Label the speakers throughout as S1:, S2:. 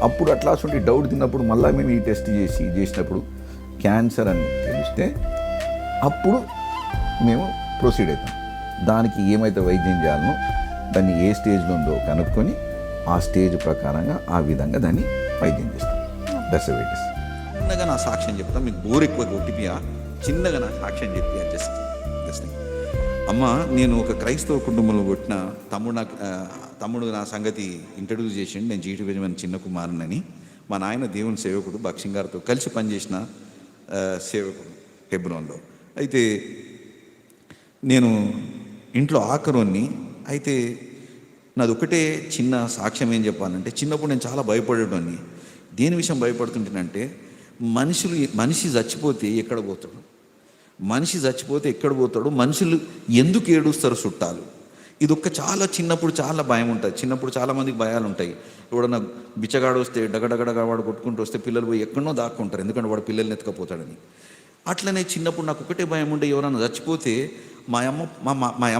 S1: అప్పుడు అట్లాంటి డౌట్ తిన్నప్పుడు మళ్ళీ మేము ఈ టెస్ట్ చేసినప్పుడు క్యాన్సర్ అని తెలిస్తే అప్పుడు మేము ప్రొసీడ్ అవుతాం. దానికి ఏమైతే వైద్యం చేయాలనో దాన్ని ఏ స్టేజ్లో ఉందో కనుక్కొని ఆ స్టేజ్ ప్రకారంగా ఆ విధంగా దాన్ని వైద్యం చేస్తాం. That's it.
S2: చిన్నగా నా సాక్ష్యం చెప్తాను, మీకు బోర్ ఎక్కువ కొట్టిపియా, చిన్నగా నా సాక్ష్యం చెప్పి జస్ట్ అమ్మ, నేను ఒక క్రైస్తవ కుటుంబంలో పుట్టిన తమ్ముడు నా సంగతి ఇంట్రడ్యూస్ చేసిండు. నేను జీటీ బెంజమిన్ చిన్న కుమారునని. మా నాయన దేవుని సేవకుడు, భక్సింగ్ గారితో కలిసి పనిచేసిన సేవకుడు హెబ్రోన్లో. అయితే నేను ఇంట్లో ఆఖరోన్ని. అయితే నాది ఒకటే చిన్న సాక్ష్యం ఏం చెప్పాలంటే, చిన్నప్పుడు నేను చాలా భయపడేటోని. దేని విషయం భయపడుతుంటేనంటే, మనిషి చచ్చిపోతే ఎక్కడ పోతాడు, మనుషులు ఎందుకు ఏడుస్తారు చుట్టాలు. ఇది చాలా చిన్నప్పుడు చాలా భయం ఉంటుంది. చిన్నప్పుడు చాలామందికి భయాలు ఉంటాయి. ఎవడన్నా బిచ్చగాడు వస్తే డగడగడగా వాడు కొట్టుకుంటూ వస్తే పిల్లలు పోయి ఎక్కడో దాక్కుంటారు, ఎందుకంటే వాడు పిల్లల్ని ఎత్తుకపోతాడని. అట్లనే చిన్నప్పుడు నాకు ఒకటే భయం ఉండే, ఎవరన్నా చచ్చిపోతే మా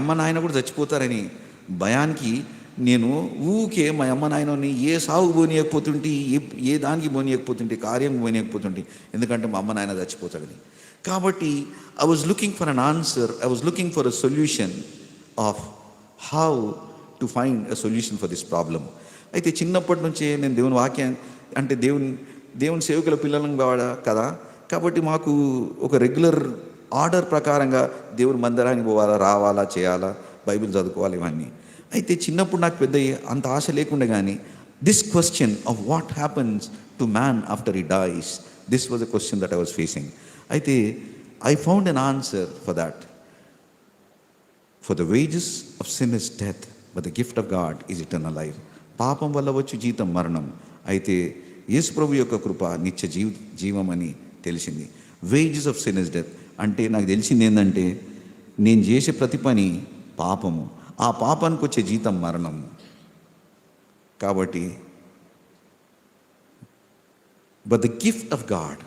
S2: అమ్మ నాయన కూడా చచ్చిపోతారని భయానికి నేను ఊకే మా అమ్మ నాయనని ఏ సాగు పోనీయకపోతుంటే, ఏ దానికి పోనీయకపోతుంటే, కార్యం పోనీయకపోతుంటే, ఎందుకంటే మా అమ్మ నాయన చచ్చిపోతాడని. కాబట్టి I was looking for an answer, I was looking for a solution of how to find a solution for this problem. అయితే చిన్నప్పటి నుంచే నేను దేవుని వాక్యం అంటే దేవుని సేవకుల పిల్లలం కదా, కాబట్టి మాకు ఒక రెగ్యులర్ ఆర్డర్ ప్రకారంగా దేవుని మందిరానికి పోవాలా, రావాలా, చేయాలా, బైబిల్ చదువుకోవాలి, ఇవన్నీ. అయితే చిన్నప్పుడు నాకు పెద్ద అంత ఆశ లేకుండా, కానీ this question of what happens to man after he dies, this was a question that I was facing. అయితే I found an answer for that. For the wages of sin is death, but the gift of God is eternal life. పాపం వల్ల వచ్చి జీతం మరణం, అయితే యేసు ప్రభు యొక్క కృప నిత్య జీవం అని తెలిసింది. Wages of sin is death అంటే నాకు తెలిసింది ఏంటంటే, నేను చేసే ప్రతి పని పాపము, ఆ పాపానికి వచ్చే జీతం మరణం. కాబట్టి but the gift of God,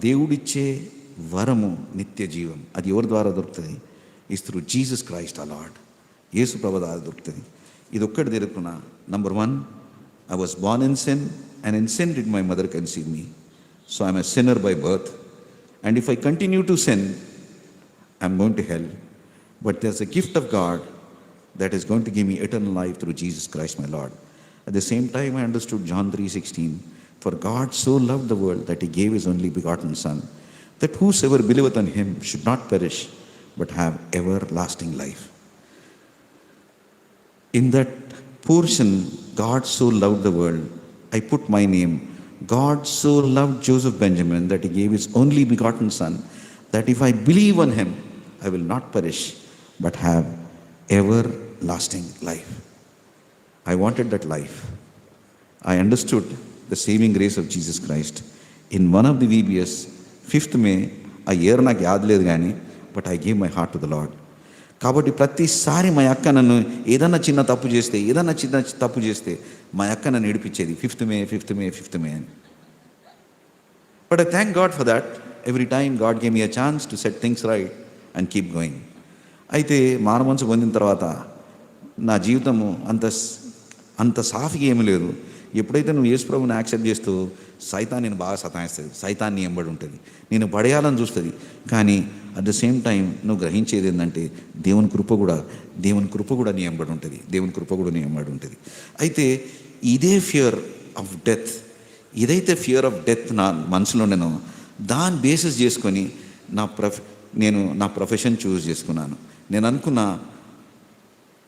S2: దేవుడిచ్చే వరము నిత్య జీవం. అది ఎవరి ద్వారా దొరుకుతుంది? ఇస్ త్రూ జీసస్ క్రైస్ట్ ఆ లార్డ్. యేసు ప్రభు ద్వారా దొరుకుతుంది. ఇది ఒక్కటి తెలుసుకున్నా. Number 1, I was born in sin, and in sin did my mother conceive me. So I'm a sinner by birth, and if I continue to sin, I'm going to hell. But there's a gift of God that is going to give me eternal life through Jesus Christ my Lord. At the same time, I understood John 3:16, for God so loved the world that he gave his only begotten Son, that whosoever believeth on him should not perish, but have everlasting life. In that portion, God so loved the world, I put my name. God so loved Joseph Benjamin that he gave his only begotten Son, that if I believe on him, I will not perish, but have everlasting life. I wanted that life. I understood the saving grace of Jesus Christ. In one of the VBS, 5th May, ఆ year నాకు యాద్ లేదు కానీ, but I gave my heart to the lord. కాబట్టి ప్రతిసారి మా అక్క నన్ను ఏదన్నా చిన్న తప్పు చేస్తే మా అక్క నన్ను ఏడిపించేది, 5th May అని. But I thank God for that. Every time God gave me a chance to set things right and keep going. అయితే మానవంశ పొందిన తర్వాత నా జీవితము అంత సాఫీగా ఏమీ లేదు. ఎప్పుడైతే నువ్వు యేసు ప్రభువుని యాక్సెప్ట్ చేస్తూ, సైతాన్ నేను బాగా సతాయిస్తుంది, సైతాన్ నీ ఎంబడి ఉంటుంది, నేను పడేయాలని చూస్తుంది. కానీ అట్ ద సేమ్ టైం నువ్వు గ్రహించేది ఏంటంటే, దేవుని కృప కూడా నీ ఎంబడి ఉంటుంది. అయితే ఇదే ఫియర్ ఆఫ్ డెత్, ఏదైతే ఫియర్ ఆఫ్ డెత్ నా మనసులో ఉండేనో, దాన్ని బేసిస్ చేసుకొని నేను నా ప్రొఫెషన్ చూస్ చేసుకున్నాను. నేను అనుకున్నా,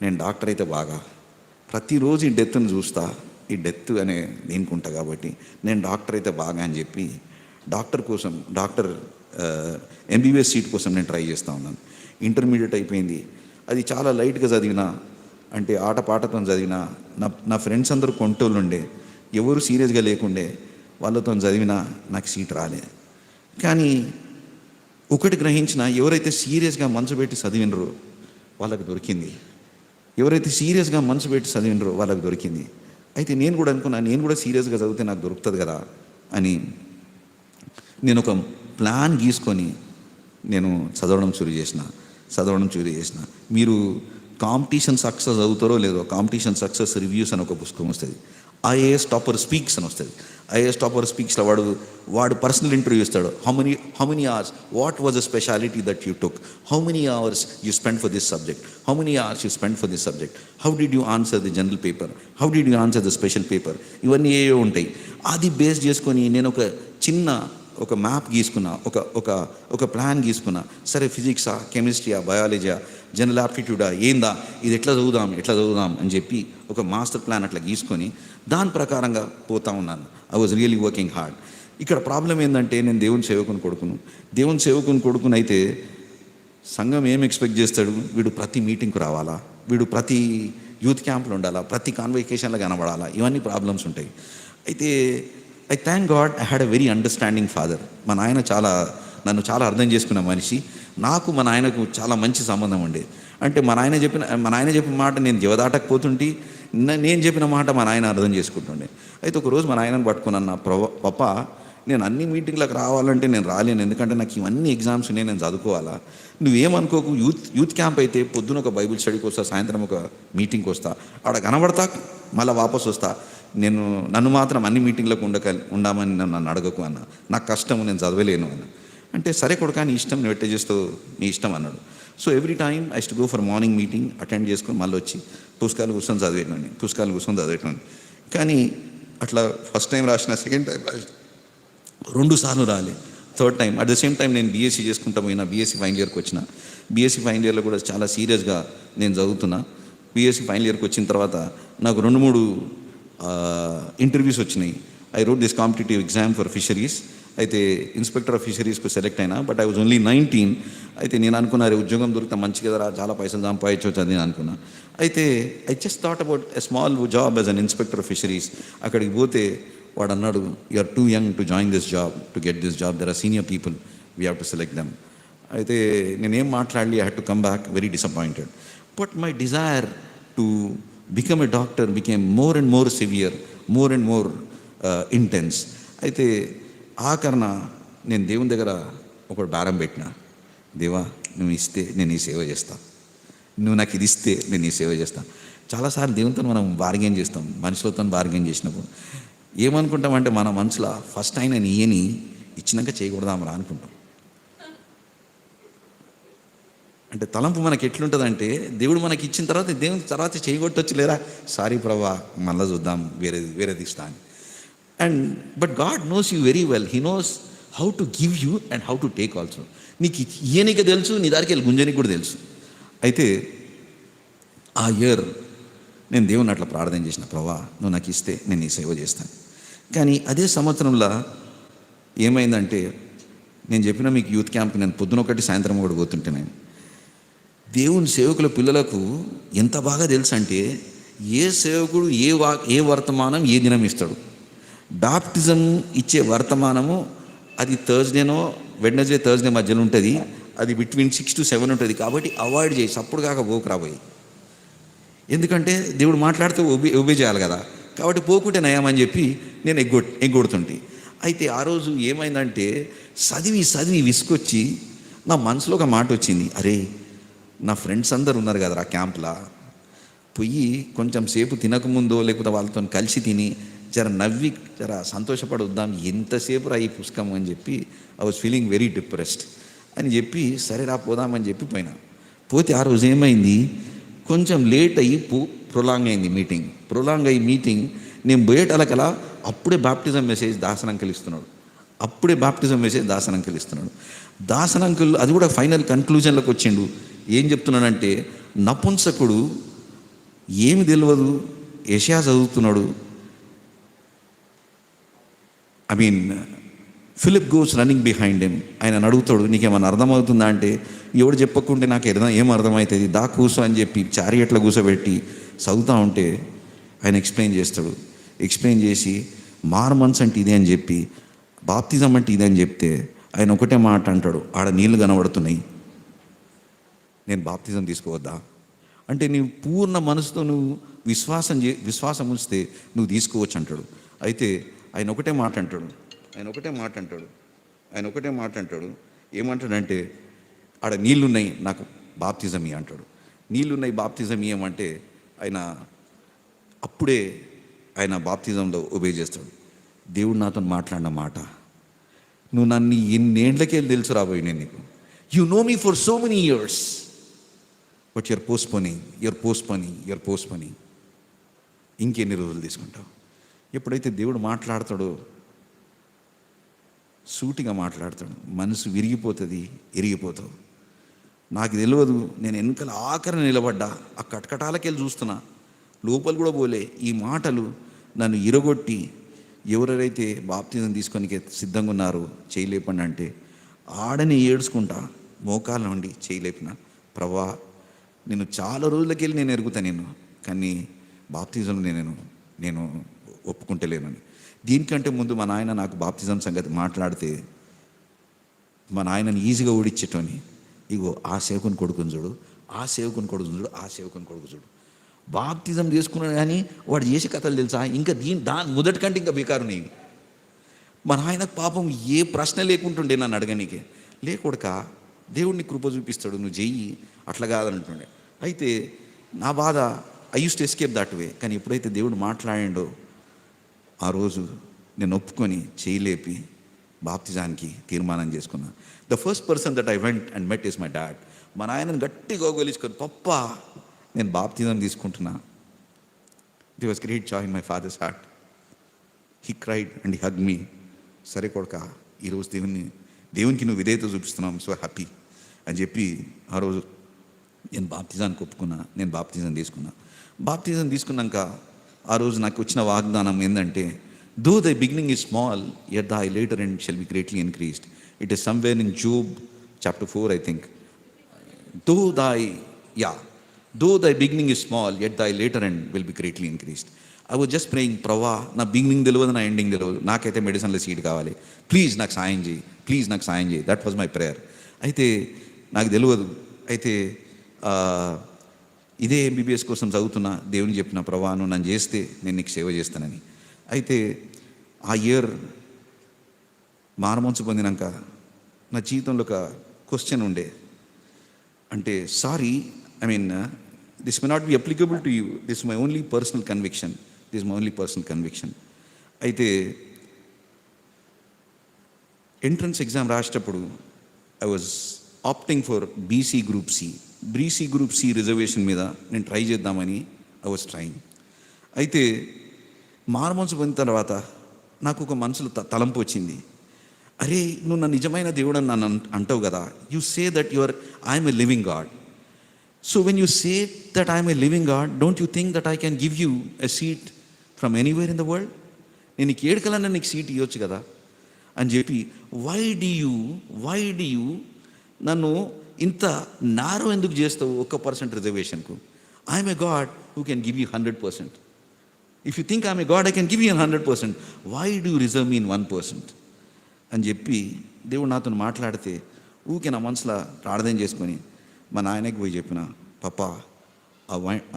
S2: నేను డాక్టర్ అయితే బాగా, ప్రతిరోజు ఈ డెత్ని చూస్తా, ఈ డెత్ అనే దేనికుంటా, కాబట్టి నేను డాక్టర్ అయితే బాగా అని చెప్పి డాక్టర్ MBBS సీట్ కోసం నేను ట్రై చేస్తూ ఉన్నాను. ఇంటర్మీడియట్ అయిపోయింది. అది చాలా లైట్గా చదివినా, అంటే ఆటపాటతో చదివినా. నా ఫ్రెండ్స్ అందరూ కొంటోళ్ళు ఉండే, ఎవరు సీరియస్గా లేకుండే, వాళ్ళతో చదివినా నాకు సీట్ రాలే. కానీ ఒకటి గ్రహించిన, ఎవరైతే సీరియస్గా మనసు పెట్టి చదివినరో వాళ్ళకి దొరికింది. అయితే నేను కూడా అనుకున్నా, నేను కూడా సీరియస్గా చదివితే నాకు దొరుకుతుంది కదా అని నేను ఒక ప్లాన్ గీసుకొని నేను చదవడం చూరు చేసిన. మీరు కాంపిటీషన్ సక్సెస్ అవుతారో లేదో, కాంపిటీషన్ సక్సెస్ రివ్యూస్ అని ఒక పుస్తకం వస్తుంది. ఐఏఎస్ టాపర్ స్పీక్స్ అని వస్తుంది. ఐఏఎస్ టాపర్ స్పీక్స్లో వాడు పర్సనల్ ఇంటర్వ్యూ ఇస్తాడు. How many hours, what was the speciality that you took, how many hours you spend for this subject, how many hours you spend for this subject, how did you answer the general paper, how did you answer the special paper, ఇవన్నీ ఏవో ఉంటాయి. అది base చేసుకొని నేను ఒక map గీసుకున్నా, ఒక plan గీసుకున్నా. సరే, ఫిజిక్సా, కెమిస్ట్రీయా, బయాలజీయా, general ఆప్టిట్యూడా, ఏందా ఇది, ఎట్లా చదువుదాం అని చెప్పి ఒక మాస్టర్ ప్లాన్ అట్లా గీసుకొని దాని ప్రకారంగా పోతా ఉన్నాను. I was really working hard. ఇక్కడ ప్రాబ్లం ఏంటంటే, నేను దేవుని సేవకుని కొడుకుని అయితే సంఘం ఏం ఎక్స్పెక్ట్ చేస్తాడు, వీడు ప్రతి మీటింగ్కి రావాలా, వీడు ప్రతి యూత్ క్యాంప్లో ఉండాలా, ప్రతి కాన్వకేషన్లో కనబడాలా, ఇవన్నీ ప్రాబ్లమ్స్ ఉంటాయి. అయితే I thank God I had a very understanding father. మా నాయన నన్ను చాలా అర్థం చేసుకున్న మనిషి. నాకు మా నాయనకు చాలా మంచి సంబంధం ఉండేది. అంటే మా నాయన చెప్పిన మాట నేను జవదాటకపోతుంటే, నేను చెప్పిన మాట మా నాయన అర్థం చేసుకుంటుండే. అయితే ఒకరోజు మా నాయనని పట్టుకున్నా, పప్పా, నేను అన్ని మీటింగ్లకు రావాలంటే నేను రాలేను, ఎందుకంటే నాకు ఇవన్నీ ఎగ్జామ్స్ ఉన్నాయి, నేను చదువుకోవాలా. నువ్వేమనుకోకు, యూత్ క్యాంప్ అయితే పొద్దున ఒక బైబిల్ స్టడీకి వస్తా, సాయంత్రం ఒక మీటింగ్కి వస్తా, ఆడ కనబడతా, మళ్ళీ వాపస్ వస్తా. నన్ను మాత్రం అన్ని మీటింగ్లకు ఉండమని నన్ను అడగకు అన్న, నాకు కష్టం, నేను చదవలేను అన్న. అంటే సరే కొడుకా, నీ ఇష్టం, నువ్వు ఎట్ట చేస్తావు, నీ ఇష్టం అన్నాడు. So every time I to go for morning meeting attend చేసుకొని మళ్ళీ వచ్చి పుస్తకాలు కూర్చొని చదివేటండి. కానీ అట్లా ఫస్ట్ టైం రాసిన, సెకండ్ టైం రాసిన, 2 సార్లు రాలే, third time. At the same time నేను బీఎస్సీ చేసుకుంటా పోయినా, బీఎస్సీ ఫైనల్ ఇయర్కి వచ్చిన. బీఎస్సీ ఫైనల్ ఇయర్లో కూడా చాలా సీరియస్గా నేను చదువుతున్నా. బీఎస్సీ ఫైనల్ ఇయర్కి వచ్చిన తర్వాత నాకు 2-3 ఇంటర్వ్యూస్ వచ్చినాయి. I wrote this competitive exam for fisheries. అయితే ఇన్స్పెక్టర్ ఆఫ్ ఫిషరీస్కు సెలెక్ట్ అయినా, బట్ ఐ వాజ్ ఓన్లీ 19. అయితే నేను అనుకున్నా, ఉద్యోగం దొరికితే మంచి కదరా, చాలా పైసలు సంపాదించవచ్చు అని నేను అనుకున్నా. అయితే I just thought about a small job as an inspector of fisheries. అక్కడికి పోతే వాడు అన్నాడు, you are too young to join this job, to get this job, there are senior people, we have to select them. అయితే నేనేం మాట్లాడలి, I had to come back very disappointed. But my desire to become a doctor became more and more severe, more and more intense. అయితే ఆఖరణ నేను దేవుని దగ్గర ఒక బేరం పెట్టిన, దేవా, నువ్వు ఇస్తే నేను ఈ సేవ చేస్తా, నువ్వు నాకు ఇది ఇస్తే నేను ఈ సేవ చేస్తాను. చాలాసార్లు దేవునితో మనం బార్గెన్ చేస్తాం, మనుషులతో బార్గెన్ చేసినప్పుడు ఏమనుకుంటామంటే, మన మనసులో ఫస్ట్ ఆయన నీయని ఇచ్చినాక చేయకూడదామరా అనుకుంటాం. అంటే తలంపు మనకి ఎట్లుంటుందంటే, దేవుడు మనకి ఇచ్చిన తర్వాత దేవుని తర్వాత చేయగొట్టొచ్చు, లేరా, సారీ ప్రభా, మళ్ళీ చూద్దాం, వేరేది ఇస్తా అని. But God knows you very well. He knows how to give you and how to take also. నీకు ఇయ్యనికి తెలుసు, నీ దారికి వెళ్ళి గుంజనికి కూడా తెలుసు. అయితే ఆ ఇయర్ నేను దేవుని అట్లా ప్రార్థన చేసిన, ప్రభా, నువ్వు నాకు ఇస్తే నేను ఈ సేవ చేస్తాను. కానీ అదే సంవత్సరంలో ఏమైందంటే, నేను చెప్పిన మీకు యూత్ క్యాంప్ నేను పొద్దున ఒకటి సాయంత్రం ఒకటి పోతుంటే, నేను దేవుని సేవకుల పిల్లలకు ఎంత బాగా తెలుసు అంటే, ఏ సేవకుడు ఏ వర్తమానం ఏ దినం ఇస్తాడు. బాప్టిజం ఇచ్చే వర్తమానము అది వెడ్నెస్డే మధ్యలో ఉంటుంది, అది బిట్వీన్ 6 to 7 ఉంటుంది. కాబట్టి అవాయిడ్ చేసి అప్పుడు కాక పోకు రాబోయి, ఎందుకంటే దేవుడు మాట్లాడితే ఒబే చేయాలి కదా, కాబట్టి పోకుంటే నయమని చెప్పి నేను ఎగ్గొడుతుంటే. అయితే ఆ రోజు ఏమైందంటే, చదివి విసుకొచ్చి నా మనసులో ఒక మాట వచ్చింది, అరే, నా ఫ్రెండ్స్ అందరు ఉన్నారు కదరా క్యాంప్లా, పోయి కొంచెం సేపు తినకముందో లేకపోతే వాళ్ళతో కలిసి తిని జర నవ్వి జర సంతోషపడొద్దాం, ఎంతసేపు రా ఈ పుస్తకం అని చెప్పి I was feeling very depressed అని చెప్పి, సరే రా పోదామని చెప్పి పోతే ఆ రోజు ఏమైంది, కొంచెం లేట్ అయ్యి ప్రొలాంగ్ అయింది మీటింగ్. నేను పోయేటలకలా అప్పుడే బాప్టిజం మెసేజ్ దాసన్ అంకుల్ ఇస్తున్నాడు. దాసన్ అంకుల్ అది కూడా ఫైనల్ కన్క్లూజన్లోకి వచ్చిండు. ఏం చెప్తున్నాడంటే, నపుంసకుడు ఏమి తెలియదు, యెషయా చదువుతున్నాడు. Philip goes running behind him. ఆయన అడుగుతాడు, నీకేమైనా అర్థమవుతుందా అంటే, ఎవడు చెప్పకుంటే నాకు ఏం అర్థమవుతుంది, కూసో అని చెప్పి చారియట్లో కూసోబెట్టి చదువుతూ ఉంటే ఆయన ఎక్స్ప్లెయిన్ చేసి మార్మన్స్ అంటే ఇదే అని చెప్పి, బాప్తిజం అంటే ఇదే అని చెప్తే, ఆయన ఒకటే మాట అంటాడు, ఆడ నీళ్ళు కనబడుతున్నాయి, నేను బాప్తిజం తీసుకోవద్దా అంటే, నీవు పూర్ణ మనసుతో నువ్వు విశ్వాసం ఉంచితే నువ్వు తీసుకోవచ్చు అంటాడు. అయితే ఆయన ఒకటే మాట అంటాడు ఏమంటాడంటే, ఆడ నీళ్ళున్నాయి, నాకు బాప్తిజం ఇయ్యి అంటాడు. నీళ్ళున్నాయి బాప్తిజం ఇవ్వమంటే ఆయన అప్పుడే ఆయన బాప్తిజంలో ఒబే చేస్తాడు. దేవుడు నాతో మాట్లాడిన మాట, నువ్వు నన్ను ఎన్నేళ్లకే తెలుసు రాబోయి నేను నీకు, you know me for so many years but you're postponing. ఇంకెన్ని రోజులు తీసుకుంటావు? ఎప్పుడైతే దేవుడు మాట్లాడతాడో సూటిగా మాట్లాడతాడు, మనసు విరిగిపోతుంది, ఎరిగిపోతావు. నాకు తెలియదు, నేను వెనకాల ఆఖరి నిలబడ్డా, ఆ కటకటాలకెళ్ళి చూస్తున్నా, లోపల కూడా పోలే. ఈ మాటలు నన్ను ఇరగొట్టి ఎవరెవరైతే బాప్తిజం తీసుకొని సిద్ధంగా ఉన్నారో చేయలేపండి అంటే ఆడని ఏడ్చుకుంటా మోకాళ్ళ నుండి చేయలేపిన, ప్రభా నేను చాలా రోజులకెళ్ళి నేను ఎరుగుతా నేను, కానీ బాప్తిజం నేను ఒప్పుకుంటలేనని. దీనికంటే ముందు మా నాయన నాకు బాప్తిజం సంగతి మాట్లాడితే మా నాయనని ఈజీగా ఓడిచ్చేటోని. ఇగో ఆ సేవకుని కొడుకుని చూడు, ఆ సేవకుని కొడుకు చూడు, బాప్తిజం చేసుకున్నాడు కానీ వాడు చేసే కథలు తెలుసా, ఇంకా దాని మొదటి కంటే ఇంకా బేకారు నీవి. మా నాయనకు పాపం ఏ ప్రశ్న లేకుంటుండే నన్ను అడగనీకే. లేకొడక దేవుడిని కృప చూపిస్తాడు, నువ్వు చెయ్యి, అట్లా కాదంటుండే. అయితే నా బాధ I use to escape that way. కానీ ఎప్పుడైతే దేవుడు మాట్లాడిండో ఆ రోజు నేను ఒప్పుకొని చేయలేపి బాప్తిజానికి తీర్మానం చేసుకున్నా. The first person that I went and met is my dad. మా నాయనని గట్టిగా గోగొలుచుకొని, పప్ప నేను బాప్తిజం తీసుకుంటున్నా. The was great Joy in my father's heart. He cried and he hug me. సరే కొడుక, ఈరోజు దేవునికి నువ్వు విధేయత చూపిస్తున్నావు, సో హ్యాపీ అని చెప్పి ఆ రోజు నేను బాప్తిజానికి ఒప్పుకున్నా. నేను బాప్తిజం తీసుకున్నాక ఆ రోజు నాకు వచ్చిన వాగ్దానం ఏంటంటే, though the beginning is small yet the latter and shall be greatly increased. It is somewhere in Job chapter 4 I think. Though thy beginning is small, yet thy later end will be greatly increased. I was just praying, ప్రభా నా beginning తెలియదు, నా ending తెలియదు, నాకైతే మెడిసిన్లో seat కావాలి, please నాకు సాయం చేయి. That was my prayer. అయితే నాకు తెలియదు, అయితే ఇదే MBBS కోసం చదువుతున్నా. దేవుని చెప్పిన, ప్రభా నువ్వు నన్ను చేస్తే నేను నీకు సేవ చేస్తానని. అయితే ఆ ఇయర్ మారుమనసు పొందినాక నా జీవితంలో ఒక క్వశ్చన్ ఉండే, అంటే sorry, this may not be applicable to you, this is my only personal conviction. అయితే ఎంట్రన్స్ ఎగ్జామ్ రాసేటప్పుడు I was opting for BC Group C reservation మీద నేను ట్రై చేద్దామని ఐ వాజ్ ట్రైయింగ్. అయితే మారుమనసు పొందిన తర్వాత నాకు ఒక మనసులో తలంపు వచ్చింది, అరే నువ్వు నా నిజమైన దేవుడు అని నన్ను అంటావు కదా, you say that I'm a living God. So when you say that I am a living God, don't you think that I can give you a seat from anywhere in the world? నేను నీకు ఏడుకలన్నా నీకు seat ఇవ్వచ్చు కదా అని చెప్పి, why D you నన్ను ఇంత narrow ఎందుకు చేస్తావు 1% రిజర్వేషన్కు? I'm a god who can give you 100%. If you think I'm a god I can give you 100%. Why do you reserve me in 1% అని చెప్పి దేవుడు నాతో మాట్లాడితే ఊకే నా మనసులో ప్రార్థన చేసుకొని మా నాయనకి పోయి చెప్పిన, పాపా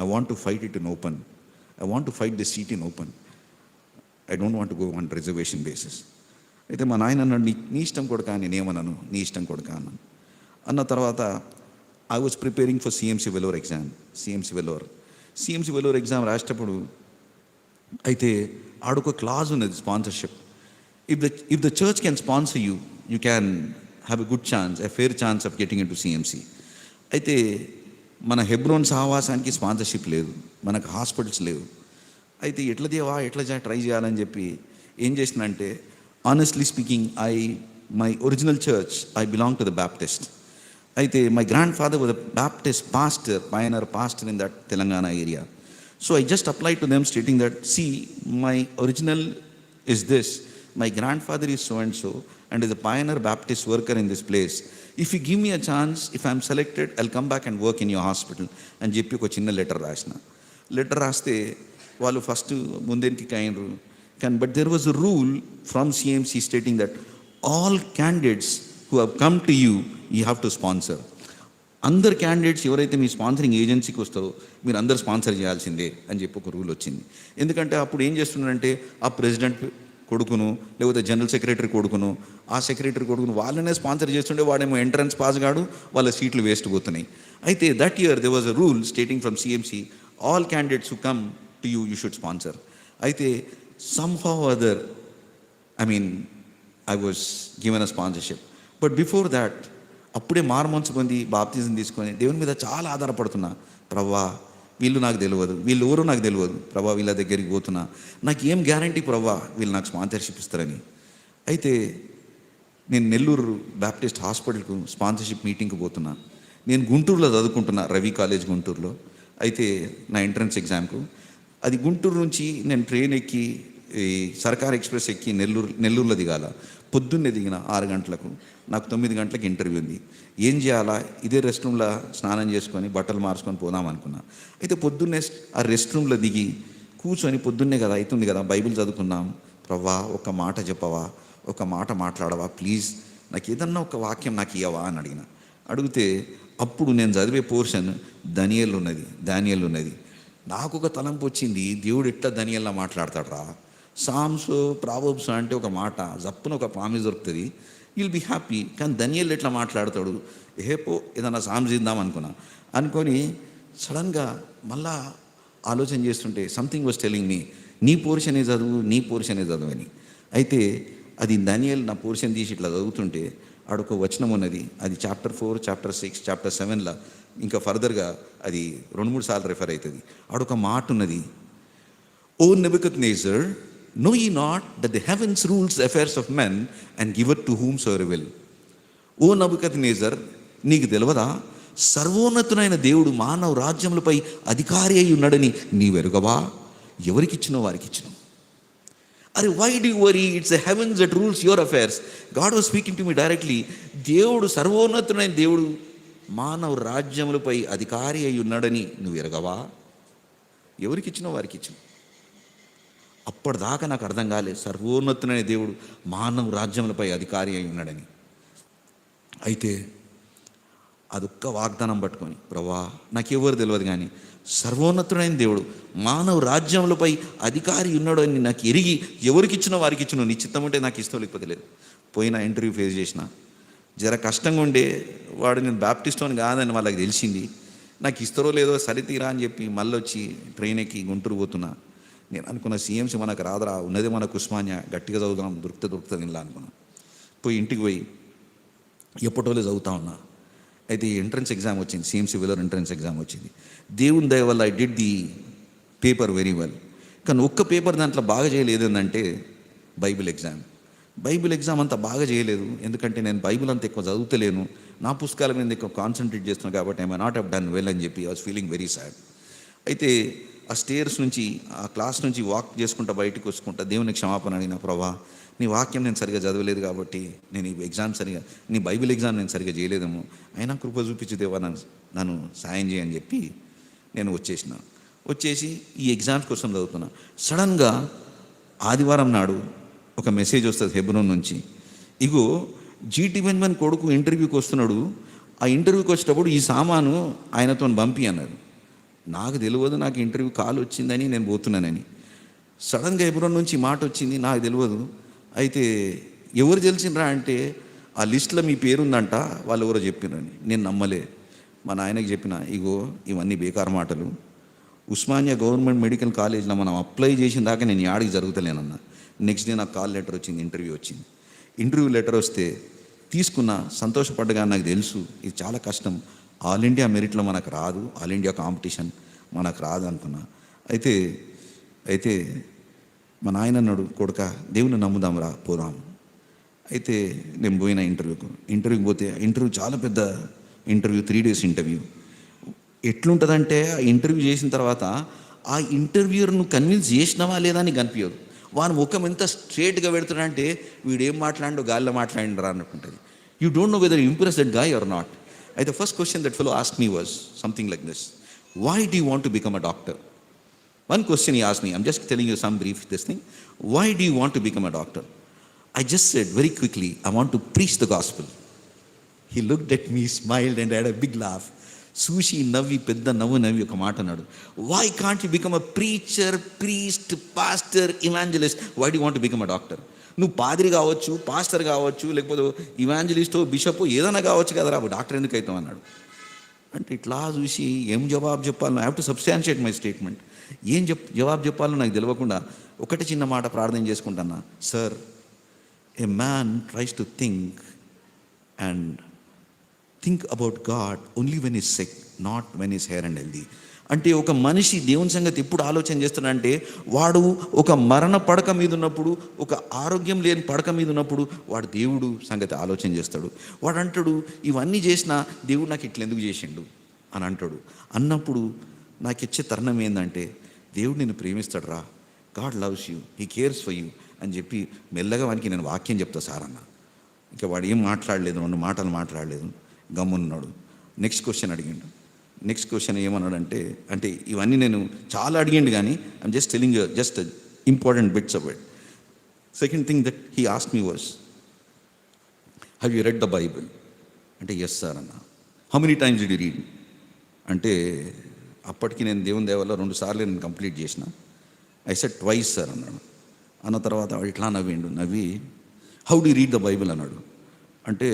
S2: I want to fight it in open, I want to fight the seat in open, I don't want to go on reservation basis. అయితే మా నాయన అన్నాడు, నీ ఇష్టం కొడుకా, నేనేమన్నాను, నీ ఇష్టం కొడుకా అన్నాను. అన్న తర్వాత I was preparing for CMC Vellore exam. CMC Vellore exam రాసేటప్పుడు అయితే ఆడొక క్లాజ్ ఉన్నది, sponsorship. If the church can sponsor you can have a good chance, a fair chance of getting into CMC. అయితే మన హెబ్రోన్ సహవాసానికి స్పాన్సర్షిప్ లేదు, మనకు హాస్పిటల్స్ లేవు. అయితే ఎట్లా ట్రై చేయాలని చెప్పి ఏం చేసినంటే, honestly speaking, my original church I belong to the Baptist. అయితే my grandfather was a Baptist pastor, pioneer pastor in that Telangana area. So I just applied to them stating that, see, my original is this, my grandfather is so and so and is a pioneer Baptist worker in this place. If you give me a chance, if I'm selected, I'll come back and work in your hospital అని చెప్పి ఒక చిన్న letter రాస్తే వాళ్ళు first ముందేనికి కైనరు. కానీ but there was a rule from CMC stating that all candidates who have come to you have to sponsor. అందరు candidates ఎవరైతే మీ sponsoring ఏజెన్సీకి వస్తారో మీరు అందరు స్పాన్సర్ చేయాల్సిందే అని చెప్పి ఒక రూల్ వచ్చింది. ఎందుకంటే అప్పుడు ఏం చేస్తున్నారంటే, ఆ ప్రెసిడెంట్ కొడుకును, లేకపోతే జనరల్ సెక్రటరీ కొడుకును, ఆ సెక్రటరీ కొడుకును వాళ్ళనే స్పాన్సర్ చేస్తుంటే వాడేమో ఎంట్రన్స్ పాస్ కాడు, వాళ్ళ సీట్లు వేస్ట్ పోతున్నాయి. అయితే that year they was a rule stating from CMC, all candidates who come to you should sponsor. అయితే somehow other, I was given a sponsorship. But before that, అప్పుడే మారుమనసు పొంది బాప్తిజం తీసుకొని దేవుని మీద చాలా ఆధారపడుతున్నా. ప్రభా వీళ్ళు నాకు తెలియదు, వీళ్ళు ఎవరో నాకు తెలియదు, ప్రభా వీళ్ళ దగ్గరికి పోతున్నా, నాకు ఏం గ్యారంటీ ప్రభా వీళ్ళు నాకు స్పాన్సర్షిప్ ఇస్తారని. అయితే నేను నెల్లూరు బ్యాప్టిస్ట్ హాస్పిటల్కు స్పాన్సర్షిప్ మీటింగ్కి పోతున్నా. నేను గుంటూరులో చదువుకుంటున్నా, రవి కాలేజ్ గుంటూరులో. అయితే నా ఎంట్రన్స్ ఎగ్జామ్కు అది గుంటూరు నుంచి నేను ట్రైన్ ఎక్కి ఈ సర్కార్ ఎక్స్ప్రెస్ ఎక్కి నెల్లూరులో దిగాల. పొద్దున్నే దిగిన 6 గంటలకు, నాకు 9 గంటలకు ఇంటర్వ్యూ ఉంది. ఏం చేయాలా, ఇదే రెస్ట్ రూమ్లో స్నానం చేసుకొని బట్టలు మార్చుకొని పోదాం అనుకున్నా. అయితే పొద్దున్నే ఆ రెస్ట్ రూమ్లో దిగి కూర్చొని, పొద్దున్నే కదా అవుతుంది కదా, బైబిల్ చదువుకున్నాం. ప్రవ్వా ఒక మాట చెప్పవా, ఒక మాట మాట్లాడవా ప్లీజ్, నాకు ఏదన్నా ఒక వాక్యం నాకు ఇవ్వవా అని అడిగితే అప్పుడు నేను చదివే పోర్షన్ దానియేలు ఉన్నది. నాకు ఒక తలంపు వచ్చింది, దేవుడు ఎట్లా దానియేలులా మాట్లాడతాడు రా, సామ్స్ ప్రావర్బ్స్ అంటే ఒక మాట జప్పున ఒక ప్రామిస్ దొరుకుతుంది, యుల్ బీ హ్యాపీ. కానీ దానియేలు ఎట్లా మాట్లాడతాడు, ఏదన్నా సామ్స్ ఇద్దాం అనుకొని సడన్గా మళ్ళా ఆలోచన చేస్తుంటే సంథింగ్ వాజ్ టెలింగ్ మీ, నీ పోర్షనే చదువు అని. అయితే అది దానియేలు నా పోర్షన్ తీసి ఇట్లా చదువుతుంటే ఆడొక వచనం ఉన్నది, అది చాప్టర్ 4, చాప్టర్ 6, చాప్టర్ 7లా ఇంకా ఫర్దర్గా అది 2-3 సార్లు రెఫర్ అవుతుంది. ఆడొక మాట ఉన్నది, ఓ Nebuchadnezzar, know ye not that the heavens rules the affairs of men and giveth to whomsoever will. ఓ నెబుకద్నెజర్, నీకు తెలియదా సర్వోన్నతునైన దేవుడు మానవ రాజ్యములపై అధికారి అయి ఉన్నాడని నీవెరుగవా? ఎవరికిచ్చినో వారికి ఇచ్చినో. అరే why do you worry, it's the heavens that rules your affairs. God was speaking to me directly. దేవుడు సర్వోన్నతుడైన దేవుడు మానవ రాజ్యములపై అధికారి అయి ఉన్నాడని నువ్వు ఎరగవా? ఎవరికిచ్చినో వారికి ఇచ్చినో. అప్పటిదాకా నాకు అర్థం కాలేదు సర్వోన్నతుడైన దేవుడు మానవ రాజ్యములపై అధికారి అయి ఉన్నాడని. అయితే అదొక్క వాగ్దానం పట్టుకొని, ప్రభా నాకెవరు తెలియదు కానీ సర్వోన్నతుడైన దేవుడు మానవ రాజ్యములపై అధికారి ఉన్నాడు అని నాకు ఎరిగి ఎవరికిచ్చినో వారికి ఇచ్చినో, నీ చిత్తం ఉంటే నాకు ఇష్టం లేకపోతే లేదు. పోయిన ఇంటర్వ్యూ ఫేస్ చేసిన, జర కష్టంగా ఉండే, వాడు నేను బ్యాప్టిస్ట్ అని కాదని వాళ్ళకి తెలిసింది. నాకు ఇస్తారో లేదో సరితీరా అని చెప్పి మళ్ళీ వచ్చి ట్రైన్ ఎక్కి గుంటూరు పోతున్నా. నేను అనుకున్న సీఎంసీ మనకు రాదురా, ఉన్నదే మనకు ఉస్మానియా, గట్టిగా చదువుదాం, దొరుకుతుంది ఇలా అనుకున్నా. ఇంటికి పోయి ఎప్పటోలే చదువుతా ఉన్నా. అయితే ఎంట్రన్స్ ఎగ్జామ్ వచ్చింది, సిఎంసీ వెల్లూరు ఎంట్రన్స్ ఎగ్జామ్ వచ్చింది. దేవుని దయ వల్ల I did the paper very well. కానీ ఒక్క పేపర్ దాంట్లో బాగా చేయలేదు ఏంటంటే బైబిల్ ఎగ్జామ్ అంత బాగా చేయలేదు. ఎందుకంటే నేను బైబిల్ అంత ఎక్కువ చదువుతలేను, నా పుస్తకాల మీద ఎక్కువ కాన్సన్ట్రేట్ చేస్తున్నాను కాబట్టి I may not have done well అని చెప్పి I was feeling very sad. అయితే ఆ స్టేర్స్ నుంచి, ఆ క్లాస్ నుంచి వాక్ చేసుకుంటా బయటకు వచ్చుకుంటా దేవునికి క్షమాపణ అడిగిన, ప్రభా నీ వాక్యం నేను సరిగా చదవలేదు కాబట్టి నేను ఈ ఎగ్జామ్ నీ బైబిల్ ఎగ్జామ్ నేను సరిగా చేయలేదేమో, అయినా కృప చూపించు దేవా, నన్ను సాయం చేయని చెప్పి నేను వచ్చేసి ఈ ఎగ్జామ్స్ కోసం చదువుతున్నా. సడన్గా ఆదివారం నాడు ఒక మెసేజ్ వస్తుంది హెబ్రోన్ నుంచి, ఇగో జీటీ బెంజమిన్ కొడుకు ఇంటర్వ్యూకి వస్తున్నాడు, ఆ ఇంటర్వ్యూకి వచ్చేటప్పుడు ఈ సామాను ఆయనతో పంపి అన్నారు. నాకు తెలియదు, నాకు ఇంటర్వ్యూ కాల్ వచ్చిందని నేను పోతున్నానని. సడన్గా హెబ్రోన్ నుంచి మాట వచ్చింది, నాకు తెలియదు. అయితే ఎవరు తెలిసినరా అంటే ఆ లిస్ట్లో మీ పేరుందంట, వాళ్ళు ఎవరో చెప్పినని. నేను నమ్మలే. మా నాయనకి చెప్పిన, ఇగో ఇవన్నీ బేకార్ మాటలు, ఉస్మానియా గవర్నమెంట్ మెడికల్ కాలేజ్లో మనం అప్లై చేసిన దాకా నేను యాడికి జరుగుతలేనన్నా. నెక్స్ట్ డే నాకు కాల్ లెటర్ వచ్చింది, ఇంటర్వ్యూ లెటర్ వస్తే తీసుకున్నా, సంతోషపడ్డగా. నాకు తెలుసు ఇది చాలా కష్టం, ఆల్ ఇండియా మెరిట్లో మనకు రాదు, ఆల్ ఇండియా కాంపిటీషన్ మనకు రాదు అనుకున్నా. అయితే మా నాయన అన్నాడు, కొడుక దేవుని నమ్ముదాం రా, పోదాం. అయితే నేను పోయిన ఇంటర్వ్యూకి పోతే ఇంటర్వ్యూ చాలా పెద్ద ఇంటర్వ్యూ, 3 days ఇంటర్వ్యూ. ఎట్లుంటుందంటే ఆ ఇంటర్వ్యూ చేసిన తర్వాత ఆ ఇంటర్వ్యూను కన్విన్స్ చేసినవా లేదా అని కనిపించదు. వాని ముఖం ఎంత స్ట్రేట్గా పెడుతున్నాడంటే వీడేం మాట్లాడో గాలిలో మాట్లాడినరా అన్నట్టుంటుంది. You don't know whether impress that guy or not. అయితే first question that fellow asked me was something like this, why do you want to become a doctor? One question he asked me, I'm just telling you some brief this thing. Why do you want to become a doctor? I just said very quickly, I want to preach the gospel. He looked at me, smiled and had a big laugh. చూసి నవ్వి పెద్ద నవ్వి ఒక మాట అన్నాడు, why can't you become a preacher, priest, pastor, evangelist, why do want to become a doctor? నువ్వు పాదిరి కావచ్చు, పాస్టర్ కావచ్చు, లేకపోతే ఇవాంజలిస్టో, బిషప్ ఏదైనా కావచ్చు కదరా, డాక్టర్ ఎందుకు అవుతావు అన్నాడు. అంటే ఇట్లా చూసి ఏం జవాబు చెప్పాలో, I have to substantiate my statement. ఏం జవాబు చెప్పాలో నాకు తెలియకుండా ఒకటి చిన్న మాట ప్రార్థన చేసుకుంటున్నా, sir, a man tries to think about God only when is sick, not when is hale and healthy. అంటే ఒక మనిషి దేవుని సంగతి ఎప్పుడు ఆలోచన చేస్తున్నాడంటే, వాడు ఒక మరణ పడక మీద ఉన్నప్పుడు, ఒక ఆరోగ్యం లేని పడక మీద ఉన్నప్పుడు వాడు దేవుడు సంగతి ఆలోచన చేస్తాడు. వాడు అంటాడు, ఇవన్నీ చేసినా దేవుడు నాకు ఇట్లా ఎందుకు చేసిండు అని అంటాడు. అన్నప్పుడు నాకు ఇచ్చే తరుణం ఏంటంటే, దేవుడు నిన్ను ప్రేమిస్తాడు రా, God loves you, he cares for you అని చెప్పి మెల్లగా వానికి నేను వాక్యం చెప్తా సార్ అన్న. ఇంకా వాడు ఏం మాట్లాడలేదు, 2 మాటలు మాట్లాడలేదు, గమ్మున్నాడు. నెక్స్ట్ క్వశ్చన్ అడిగిండు. నెక్స్ట్ క్వశ్చన్ ఏమన్నాడంటే, అంటే ఇవన్నీ నేను చాలా అడిగిండు కానీ I'm just telling you just important bits of it. Second thing that he asked me was, have you read the Bible? అంటే ఎస్ సార్ అన్న. How many times did you read? అంటే అప్పటికి నేను దేవుని దేవల్ల 2 సార్లు నేను కంప్లీట్ చేసిన. ఐ సెడ్ ట్వైస్ సార్ అన్నాడు. అన్న తర్వాత వాడు ఇట్లా నవ్వి how do you read the Bible అన్నాడు. అంటే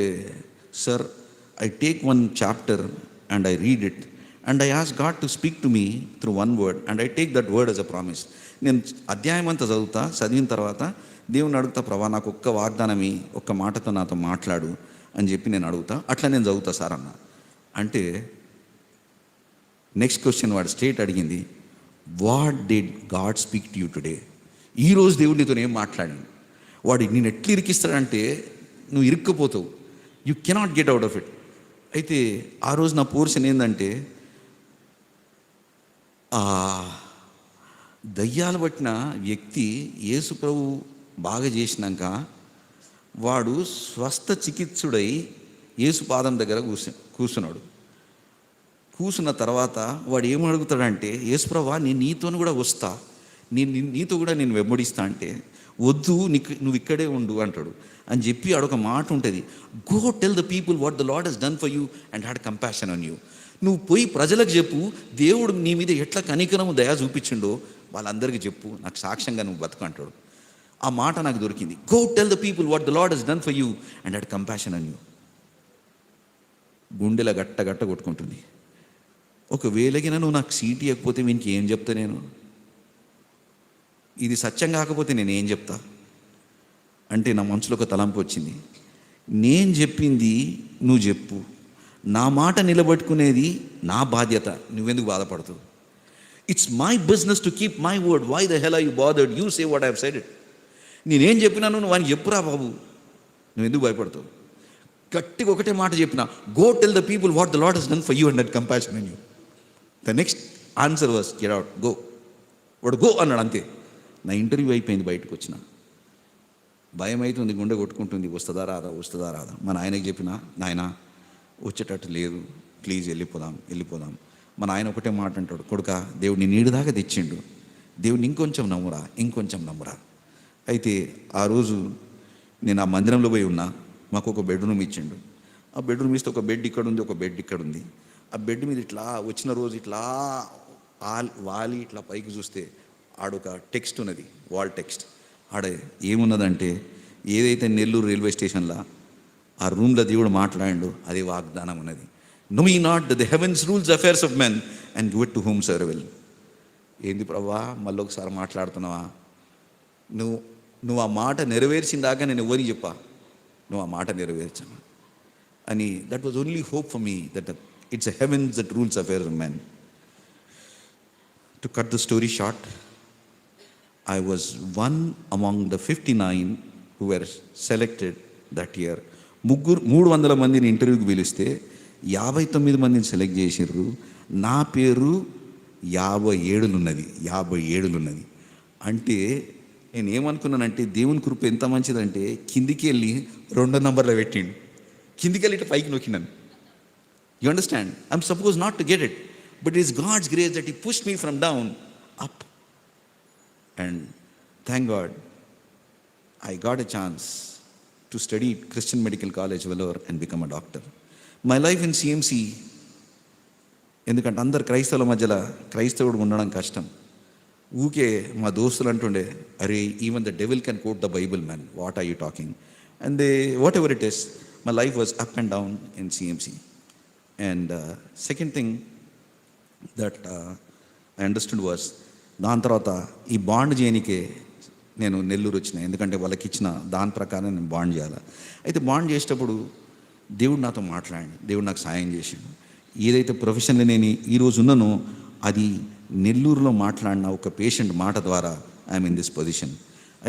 S2: sir, I take one chapter and I read it and I ask God to speak to me through one word and I take that word as a promise. నేను అధ్యాయం అంతా చదివిన తర్వాత దేవుని అడుగుతా, ప్రభా నాకు ఒక్క వాగ్దానమి, ఒక్క మాటతో నాతో మాట్లాడు అని చెప్పి నేను అడుగుతా, అట్లా నేను చదువుతా సార్ అన్న. అంటే నెక్స్ట్ క్వశ్చన్ వాడు స్ట్రేట్ అడిగింది, what did God speak to you today? ఈరోజు దేవుడు నీతో ఏం మాట్లాడింది? వాడు నేను ఎట్లా ఇరికిస్తాడంటే నువ్వు ఇరుక్కుపోతావు, you cannot get out of it. అయితే ఆ రోజు నా పోర్షన్ ఏంటంటే, దయ్యాలు పట్టిన వ్యక్తి యేసు ప్రభు బాగా చేసినాక వాడు స్వస్థ చికిత్సుడై యేసు పాదం దగ్గర కూర్చున్నాడు. కూర్చున్న తర్వాత వాడు ఏమడుగుతాడంటే, యేసు ప్రభా నేను నీతో కూడా వస్తా, నీతో కూడా నేను వెంబడిస్తా. అంటే వద్దు, నువ్వు ఇక్కడే ఉండు అంటాడు. అని చెప్పి ఆడొక మాట ఉంటుంది, go tell the people what the lord has done for you and had compassion on you. నువ్వు పోయి ప్రజలకు చెప్పు, దేవుడు నీ మీద ఎట్లా కనికరము దయా చూపించిండో వాళ్ళందరికీ చెప్పు, నాకు సాక్ష్యంగా నువ్వు బతుకు అంటాడు. ఆ మాట నాకు దొరికింది, go tell the people what the lord has done for you and had compassion on you. గుండెల గట్ట కొట్టుకుంటుంది. ఒకవేళగిన నువ్వు నాకు సీట్ ఇవ్వకపోతే వీనికి ఏం చెప్తా నేను? ఇది సత్యం కాకపోతే నేను ఏం చెప్తా? అంటే నా మనసులో ఒక తలంపు వచ్చింది, నేను చెప్పింది నువ్వు చెప్పు, నా మాట నిలబెట్టుకునేది నా బాధ్యత, నువ్వెందుకు బాధపడతావు? It's my business to keep my word, why the hell are you bothered? You say what I have said it. నేనేం చెప్పినాను నువ్వు అని చెప్పురా బాబు, నువ్వెందుకు భయపడతావు? గట్టిగా ఒకటే మాట చెప్పిన, go tell the people what the lord has done for you and had compassion on you. The next answer was get out, go. వాడు గో అన్నాడు, అంతే. నా ఇంటర్వ్యూ అయిపోయింది, బయటకు వచ్చిన. భయం అవుతుంది, గుండె కొట్టుకుంటుంది, వస్తుందా రాదా. మా నాయనకి చెప్పిన, నాయన వచ్చేటట్టు లేదు, ప్లీజ్ వెళ్ళిపోదాం. మా నాయన ఒకటే మాట అంటాడు, కొడుక దేవుడిని నీడు దాకా తెచ్చిండు, దేవుడిని ఇంకొంచెం నమ్మురా. అయితే ఆ రోజు నేను ఆ మందిరంలో పోయి ఉన్నా, మాకు ఒక బెడ్రూమ్ ఇచ్చిండు. ఆ బెడ్రూమ్ ఇస్తే ఒక బెడ్ ఇక్కడ ఉంది, ఒక బెడ్ ఇక్కడ ఉంది. ఆ బెడ్ మీద ఇట్లా వచ్చిన రోజు ఇట్లా వాలి ఇట్లా పైకి చూస్తే ఆడొక టెక్స్ట్ ఉన్నది, వాల్ టెక్స్ట్. ఆడ ఏమున్నదంటే, ఏదైతే నెల్లూరు రైల్వే స్టేషన్లో ఆ రూమ్లో దేవుడు మాట్లాడిండు అదే వాగ్దానం ఉన్నది. Know ye not the heavens rules affairs of men and give it to whomsoever will. ఏంది ప్రభా మళ్ళీ ఒకసారి మాట్లాడుతున్నావా? నువ్వు ఆ మాట నెరవేర్చిందాకా నేను ఎవరికి చెప్పా, నువ్వు ఆ మాట నెరవేర్చాను అని. That was only hope for me, that it's a heavens that rules affairs of men. To cut the story short, I was one among the 59 who were selected that year. 300 మందిని ఇంటర్వ్యూకి పిలిస్తే 59 మందిని సెలెక్ట్ చేసిర్రు. నా పేరు 57 ఉన్నది. అంటే నేను ఏమనుకున్నానంటే, దేవుని కృప ఎంత మంచిదంటే, కిందికి వెళ్ళి 2 నంబర్లో పెట్టిండు, కిందికి వెళ్ళి ఇట్లా పైకి నొక్కినాను. You understand? I'm suppose not to get it, but it is God's grace that he pushed me from down up. And thank God, I got a chance to study Christian Medical College, Vellore, and become a doctor. My life in CMC ఎందుకంటే అందరు క్రైస్తవుల మధ్యలో క్రైస్తవుడు ఉండడం కష్టం. ఊకే మా దోస్తులు అంటుండే, అరే even the devil can quote the Bible man, what are you talking? And they whatever it is, my life was up and down in CMC. And second thing that I understood was, దాని తర్వాత ఈ bond చేయనికే నేను నెల్లూరు వచ్చిన. ఎందుకంటే వాళ్ళకి ఇచ్చిన దాని ప్రకారం నేను బాండ్ చేయాలి. అయితే బాండ్ చేసేటప్పుడు దేవుడు నాతో మాట్లాడి, దేవుడు నాకు సాయం చేసిండు. ఏదైతే ప్రొఫెషన్లో నేను ఈరోజు ఉన్నానో అది నెల్లూరులో మాట్లాడిన ఒక పేషెంట్ మాట ద్వారా ఐఎమ్ ఇన్ దిస్ పొజిషన్.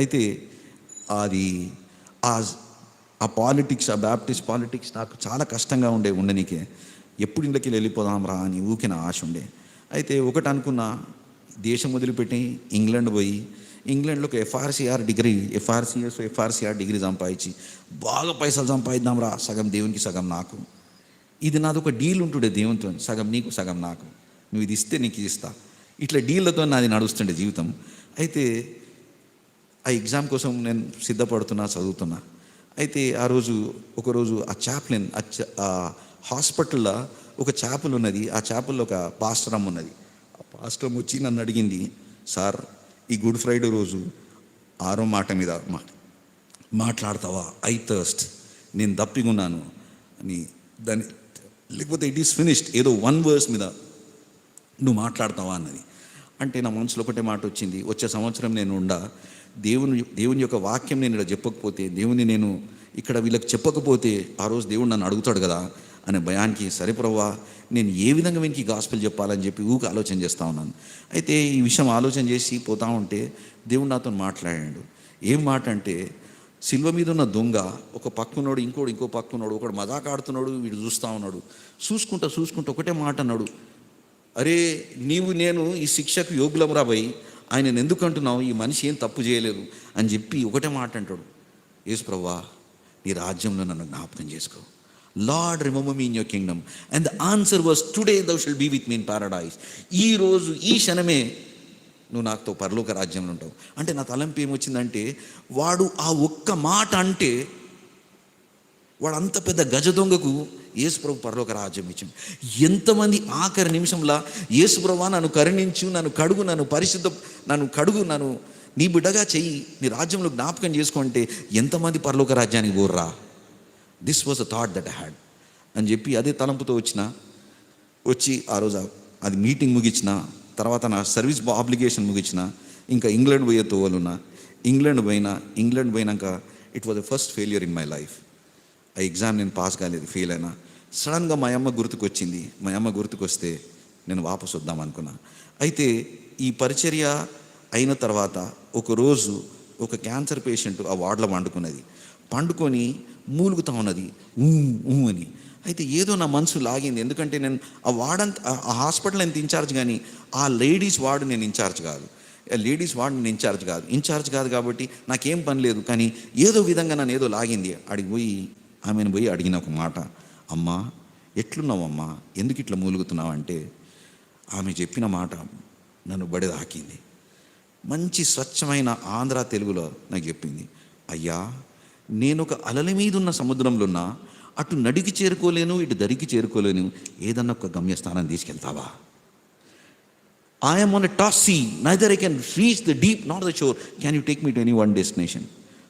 S2: అయితే అది ఆ పాలిటిక్స్, ఆ బ్యాప్టిస్ట్ పాలిటిక్స్ నాకు చాలా కష్టంగా ఉండనీకే. ఎప్పుడు ఇళ్ళకి వెళ్ళిపోదాం రా అని ఊకే నా ఆశ ఉండే. అయితే ఒకటి అనుకున్నా, దేశం వదిలిపెట్టి ఇంగ్లాండ్ పోయి ఇంగ్లాండ్లో ఒక ఎఫ్ఆర్సీఆర్ డిగ్రీ సంపాదించి బాగా పైసలు సంపాదిద్దాం రా, సగం దేవునికి సగం నాకు. ఇది నాది ఒక డీల్ ఉంటుండే దేవునితో, సగం నీకు సగం నాకు, నువ్వు ఇది ఇస్తే నీకు ఇది ఇస్తా. ఇట్లా డీళ్ళతో నాది నడుస్తుండే జీవితం. అయితే ఆ ఎగ్జామ్ కోసం నేను సిద్ధపడుతున్నా, చదువుతున్నా. అయితే ఒకరోజు ఆ చాప్లిన్, ఆ హాస్పిటల్లో ఒక చాపల్ ఉన్నది. ఆ చాపల్లో ఒక పాస్టరమ్మ ఉన్నది. ఆ పాస్టరమ్మ వచ్చి నన్ను అడిగింది, సార్ ఈ గుడ్ ఫ్రైడే రోజు 6వ మాట మీద మాట్లాడతావా? ఐ థర్స్ట్, నేను దప్పిగున్నాను అని, దాని లేకపోతే ఇట్ ఈస్ ఫినిష్డ్, ఏదో 1 verse మీద నువ్వు మాట్లాడతావా అన్నది. అంటే నా మనసులో ఒకటే మాట వచ్చింది, వచ్చే సంవత్సరం నేను దేవుని యొక్క వాక్యం నేను ఇక్కడ చెప్పకపోతే, నేను ఇక్కడ వీళ్ళకి చెప్పకపోతే ఆ రోజు దేవుడు నన్ను అడుగుతాడు కదా అనే భయానికి, సరే ప్రభువా నేను ఏ విధంగా వీనికి గాస్పెల్ చెప్పాలని చెప్పి ఊరికి ఆలోచన చేస్తూ ఉన్నాను. అయితే ఈ విషయం ఆలోచన చేసి పోతా ఉంటే దేవుడు నాతో మాట్లాడాడు. ఏం మాట అంటే, సిల్వ మీద ఉన్న దొంగ ఒక పక్కున్నాడు, ఇంకో పక్కున్నాడు, ఒకడు మజాక్ ఆడుతున్నాడు, వీడు చూస్తూ ఉన్నాడు. చూసుకుంటూ ఒకటే మాట అన్నాడు, అరే నేను ఈ శిక్షకు యోగులం రాబోయి, ఆయన ఎందుకు అంటున్నావు? ఈ మనిషి ఏం తప్పు చేయలేదు అని చెప్పి ఒకటే మాట అంటాడు, యేసు ప్రభువా నీ రాజ్యంలో నన్ను జ్ఞాపకం చేసుకో. Lord remember me in your kingdom. And the answer was, today thou shall be with me in paradise. ఈ క్షణమే నువ్వు నాతో పరలోక రాజ్యంలో ఉంటావు. అంటే నా తలంపు ఏమొచ్చిందంటే, వాడు ఆ ఒక్క మాట అంటే, వాడు అంత పెద్ద గజ దొంగకు యేసుప్రభు పరలోక రాజ్యం ఇచ్చింది. ఎంతమంది ఆఖరి నిమిషంలో యేసుప్రభు నన్ను కరుణించు, నన్ను కడుగు, నన్ను నీ బిడ్డగా చెయ్యి, నీ రాజ్యంలో జ్ఞాపకం చేసుకుంటే ఎంతమంది పరలోక రాజ్యానికి పోర్రా. This was a thought that I had అని చెప్పి అదే తలంపుతో వచ్చి ఆ రోజు అది మీటింగ్ ముగించిన తర్వాత నా సర్వీస్ ఆబ్లిగేషన్ ముగించిన, ఇంకా ఇంగ్లాండ్ పోయే తోవలున్నా. ఇంగ్లాండ్ పోయినాక it was the first failure in my life. ఆ ఎగ్జామ్ నేను పాస్ కాలేదు, ఫెయిల్ అయినా. సడన్గా మా అమ్మ గుర్తుకొచ్చింది. మా అమ్మ గుర్తుకొస్తే నేను వాపసు వద్దాం అనుకున్నా. అయితే ఈ పరిచర్య అయిన తర్వాత ఒకరోజు ఒక క్యాన్సర్ పేషెంట్ ఆ వార్డులో పండుకొని మూలుగుతా ఉన్నది అని. అయితే ఏదో నా మనసు లాగింది. ఎందుకంటే నేను ఆ హాస్పిటల్ ఎంత ఇన్ఛార్జ్, కానీ ఆ లేడీస్ వార్డు నేను ఇన్ఛార్జ్ కాదు. లేడీస్ వార్డు నేను ఇన్ఛార్జ్ కాదు కాబట్టి నాకేం పని లేదు. కానీ ఏదో విధంగా నన్ను ఏదో లాగింది. ఆమెను పోయి అడిగిన ఒక మాట, అమ్మా ఎట్లున్నావమ్మా, ఎందుకు ఇట్లా మూలుగుతున్నావు అంటే, ఆమె చెప్పిన మాట నన్ను బడి తాకింది. మంచి స్వచ్ఛమైన ఆంధ్ర తెలుగులో నాకు చెప్పింది, అయ్యా నేను ఒక అలల మీద ఉన్న సముద్రంలో ఉన్నా, అటు నడికి చేరుకోలేను, ఇటు దరికి చేరుకోలేను, ఏదన్నా ఒక గమ్యస్థానం తీసుకెళ్తావా? I am on a tossed sea, neither I can reach the deep nor the shore. Can you take me to any one destination?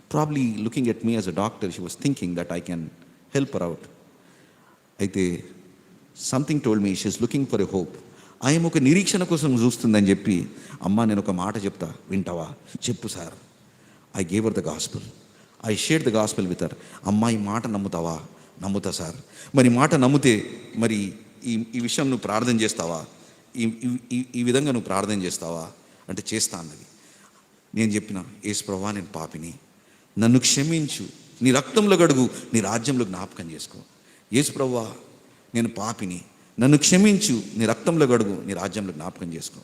S2: Probably looking at me as a doctor, she was thinking that I can help her out. అయితే something told me she is looking for a hope. ఆయన ఒక నిరీక్షణ కోసం చూస్తుందని చెప్పి, అమ్మ నేను ఒక మాట చెప్తా, వింటావా? చెప్పు sir. I gave her the gospel. I shared the gospel with her. అమ్మ ఈ మాట నమ్ముతావా? నమ్ముతా సార్. మరి మాట నమ్మితే మరి ఈ విషయం నువ్వు ప్రార్థన చేస్తావా? ఈ విధంగా నువ్వు ప్రార్థన చేస్తావా అంటే చేస్తా అన్నది. నేను చెప్పిన, యేసు ప్రభువా నేను పాపిని, నన్ను క్షమించు, నీ రక్తంలో గడుగు, నీ రాజ్యంలో జ్ఞాపకం చేసుకో. యేసు ప్రభువా నేను పాపిని, నన్ను క్షమించు, నీ రక్తంలో గడుగు, నీ రాజ్యంలో జ్ఞాపకం చేసుకో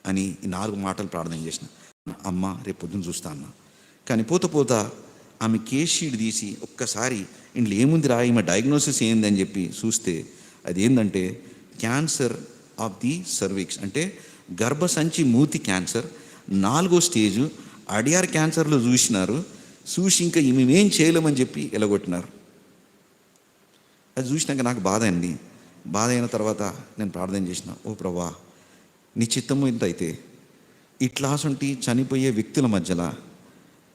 S2: అని ఈ 4 మాటలు ప్రార్థన చేసిన. అమ్మ రేపు పొద్దున్న చూస్తా అన్న. కానీ పోతా ఆమె కేస్ షీట్ తీసి ఒక్కసారి ఇంట్లో ఏముంది రా, ఈమె డయాగ్నోసిస్ ఏంది అని చెప్పి చూస్తే అది ఏంటంటే క్యాన్సర్ ఆఫ్ ది సర్విక్స్, అంటే గర్భసంచి మూతి క్యాన్సర్ 4వ స్టేజు. అడియార్ క్యాన్సర్లో చూసి ఇంకా మేమేం చేయలేమని చెప్పి ఎలగొట్టినారు. అది చూసినాక నాకు బాధ అయింది. బాధ అయిన తర్వాత నేను ప్రార్థన చేసిన, ఓ ప్రభా, నీ చిత్తము ఇంత అయితే ఇట్లాసుంటి చనిపోయే వ్యక్తుల మధ్యలో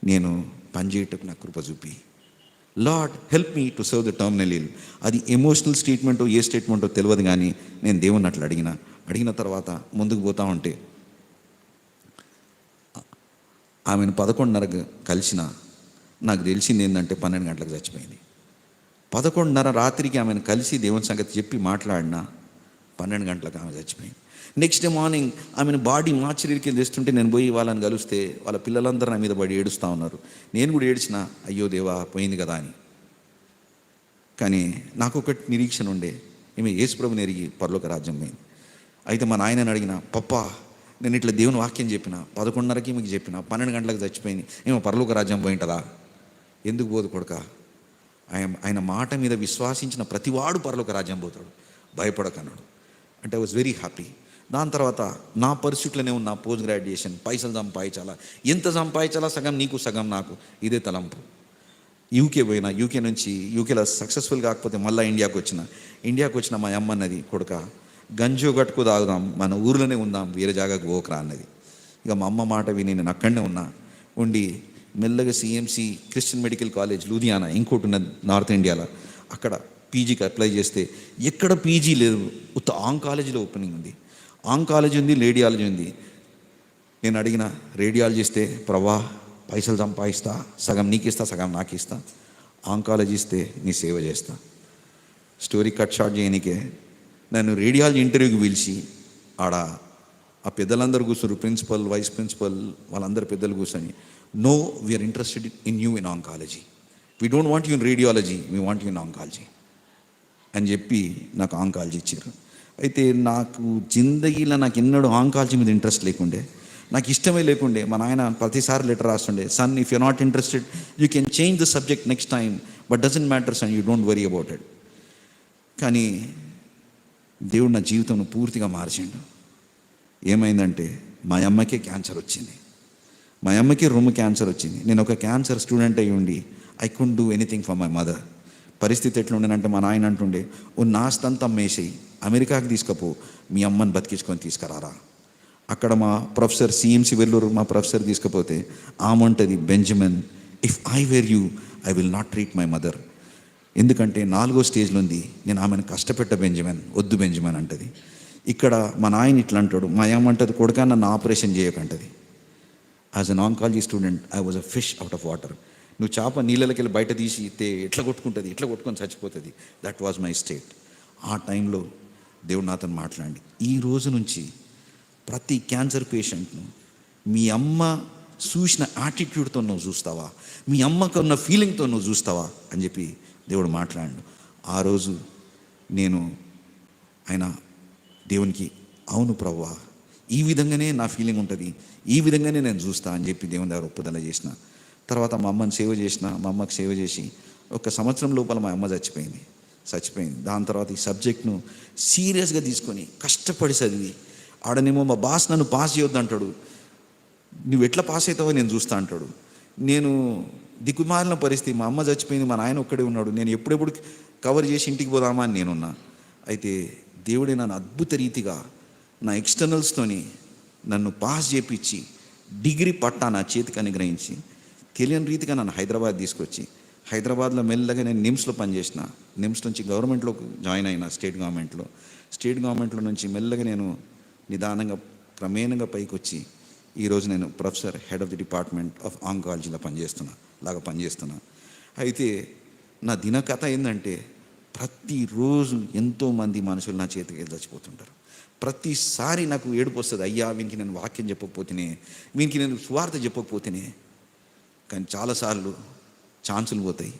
S2: నేను పనిచేయటకు నాకు కృప చూపి. Lord help me to serve the terminal ill. అది ఎమోషనల్ స్టేట్మెంటో ఏ స్టేట్మెంటో తెలియదు, కానీ నేను దేవుని అట్లా అడిగిన తర్వాత ముందుకు పోతా ఉంటే ఆమెను 11:30 కలిసిన. నాకు తెలిసింది ఏంటంటే 12 గంటలకు చచ్చిపోయింది. 11:30 రాత్రికి ఆమెను కలిసి దేవుని సంగతి చెప్పి మాట్లాడినా 12 గంటలకు ఆమె చచ్చిపోయింది. నెక్స్ట్ డే మార్నింగ్ ఆమెను బాడీ మార్చరీకి తెస్తుంటే నేను పోయి వాళ్ళని కలిస్తే వాళ్ళ పిల్లలందరూ నా మీద పడి ఏడుస్తూ ఉన్నారు. నేను కూడా ఏడ్చిన, అయ్యో దేవా పోయింది కదా అని. కానీ నాకు ఒకటి నిరీక్షణ ఉండే, ఈమె యేసుప్రభుని ఎరిగి పరలోక రాజ్యం పోయింది. అయితే మా నాయనని అడిగిన, పప్పా నేను ఇట్లా దేవుని వాక్యం చెప్పిన, 11:30కి మీకు చెప్పిన, 12 గంటలకు చచ్చిపోయింది, ఏమో పరలోక రాజ్యం పోయింటుందా? ఎందుకు పోదు కొడుక? ఆయన మాట మీద విశ్వాసించిన ప్రతివాడు పరలోక రాజ్యం పోతాడు, భయపడకన్నాడు. అంటే ఐ వాజ్ వెరీ హ్యాపీ. దాని తర్వాత నా పరిస్థితుల్లోనే ఉన్న పోస్ట్ గ్రాడ్యుయేషన్, పైసలు సంపాదించాలా, ఎంత సంపాదించాలా, సగం నీకు సగం నాకు, ఇదే తలంపు. యూకే పోయినా, యూకేలో సక్సెస్ఫుల్ కాకపోతే మళ్ళీ ఇండియాకి వచ్చిన మా అమ్మ అన్నది, కొడుక గంజో గట్టుకు తాగుదాం, మన ఊర్లోనే ఉందాం, వేరే జాగాకు పోకరా అన్నది. ఇక మా అమ్మ మాట విని నేను అక్కడనే ఉండి మెల్లగా CMC Christian medical college Ludhiana, ఇంకోటి ఉన్నది నార్త్ ఇండియాలో, అక్కడ పీజీకి అప్లై చేస్తే ఎక్కడ పీజీ లేదు, ఉత్త ఆంకాలజీలో ఓపెనింగ్ ఉంది. ఆంకాలజీ ఉంది, రేడియాలజీ ఉంది. నేను అడిగిన, రేడియాలజీ ఇస్తే ప్రభా పైసలు సంపాదిస్తా, సగం నీకు ఇస్తా, సగం నాకు ఇస్తా. ఆంకాలజీ ఇస్తే నీ సేవ చేస్తా. స్టోరీ కట్ షార్ట్ చేయనికే నన్ను రేడియాలజీ ఇంటర్వ్యూకి పిలిచి ఆడ ఆ పెద్దలందరూ కూర్చోరు, ప్రిన్సిపల్, వైస్ ప్రిన్సిపల్, వాళ్ళందరూ పెద్దలు కూర్చొని, no we are interested in you in oncology, we don't want you in radiology, we want you in oncology అని చెప్పి నాకు ఆంకాలజీ ఇచ్చారు. అయితే నాకు జిందగీలో నాకు ఎన్నడూ ఆంకాలజీ మీద ఇంట్రెస్ట్ లేకుండే, నాకు ఇష్టమే లేకుండే. మా నాయన ప్రతిసారి లెటర్ రాస్తుండే, son if you not interested you can change the subject next time, but doesn't matter son, you don't worry about it. కానీ దేవుడు నా జీవితం పూర్తిగా మార్చిండు. ఏమైందంటే మా అమ్మకే క్యాన్సర్ వచ్చింది, మా అమ్మకి రొమ్ము క్యాన్సర్ వచ్చింది. నేను ఒక క్యాన్సర్ స్టూడెంట్ అయ్యి ఉండి I could do anything for my mother. పరిస్థితి ఎట్లుండేనంటే మా నాయన అంటుండే, ఉన్న ఆస్తంతా అమ్మేసేయి, అమెరికాకి తీసుకపో, మీ అమ్మని బతికించుకొని తీసుకురారా. అక్కడ మా ప్రొఫెసర్ సిఎంసి వెల్లూరు మా ప్రొఫెసర్ తీసుకపోతే ఆమె ఉంటుంది, Benjamin, if I where you I will not treat my mother. ఎందుకంటే 4వ స్టేజ్లో ఉంది, నేను ఆమెను కష్టపెట్ట బెంజమిన్, వద్దు బెంజమిన్ అంటది. ఇక్కడ మా నాయన ఇట్లా అంటాడు, మా ఏమంటది, కొడుకా నన్ను ఆపరేషన్ చేయకంటది. As an oncology student I was a fish out of water. నువ్వు చేప నీళ్ళకి వెళ్ళి బయట తీసి ఎట్లా కొట్టుకుంటుంది, ఎట్లా కొట్టుకొని చచ్చిపోతుంది. That was my state. ఆ టైంలో దేవుడు నాతో మాట్లాడి, ఈ రోజు నుంచి ప్రతి క్యాన్సర్ పేషెంట్ను మీ అమ్మ చూసిన యాటిట్యూడ్తో నువ్వు చూస్తావా, మీ అమ్మకు ఉన్న ఫీలింగ్తో నువ్వు చూస్తావా అని చెప్పి దేవుడు మాట్లాడు. ఆ రోజు నేను దేవునికి, అవును ప్రభువా, ఈ విధంగానే నా ఫీలింగ్ ఉంటుంది, ఈ విధంగానే నేను చూస్తా అని చెప్పి దేవుని దగ్గర ఒప్పుదల చేసిన. తర్వాత మా అమ్మని సేవ చేసిన. మా అమ్మకి సేవ చేసి 1 సంవత్సరం లోపల మా అమ్మ చచ్చిపోయింది. దాని తర్వాత ఈ సబ్జెక్ట్ను సీరియస్గా తీసుకొని కష్టపడి చదివి, ఆడనేమో మా బాస్ నన్ను పాస్ చేయొద్దు అంటాడు, నువ్వు ఎట్లా పాస్ అవుతావో నేను చూస్తా అంటాడు. నేను దిక్కుమాలిన పరిస్థితి, మా అమ్మ చచ్చిపోయింది, మా నాయన ఒక్కడే ఉన్నాడు, నేను ఎప్పుడెప్పుడు కవర్ చేసి ఇంటికి పోదామా అని నేనున్నా. అయితే దేవుడే నన్ను అద్భుత రీతిగా నా ఎక్స్టర్నల్స్తోని నన్ను పాస్ చేపించి డిగ్రీ పట్టా నా చేతికి అనుగ్రహించి తెలియని రీతిగా నన్ను హైదరాబాద్ తీసుకొచ్చి, హైదరాబాద్లో మెల్లగా నేను నిమ్స్లో పనిచేసిన. నిమ్స్ నుంచి గవర్నమెంట్లోకి జాయిన్ అయినా, స్టేట్ గవర్నమెంట్లో నుంచి మెల్లగా నేను నిదానంగా క్రమేణంగా పైకి వచ్చి ఈరోజు నేను professor, head of the department of ఆంకాలజీలో పనిచేస్తున్నా. అయితే నా దినకథ ఏంటంటే, ప్రతిరోజు ఎంతోమంది మనుషులు నా చేతికి వెళ్ళి చచ్చిపోతుంటారు. ప్రతిసారి నాకు ఏడుపు వస్తుంది, అయ్యా వీనికి నేను వాక్యం చెప్పకపోతేనే, వీనికి నేను సువార్త చెప్పకపోతేనే. కానీ చాలాసార్లు ఛాన్సులు పోతాయి.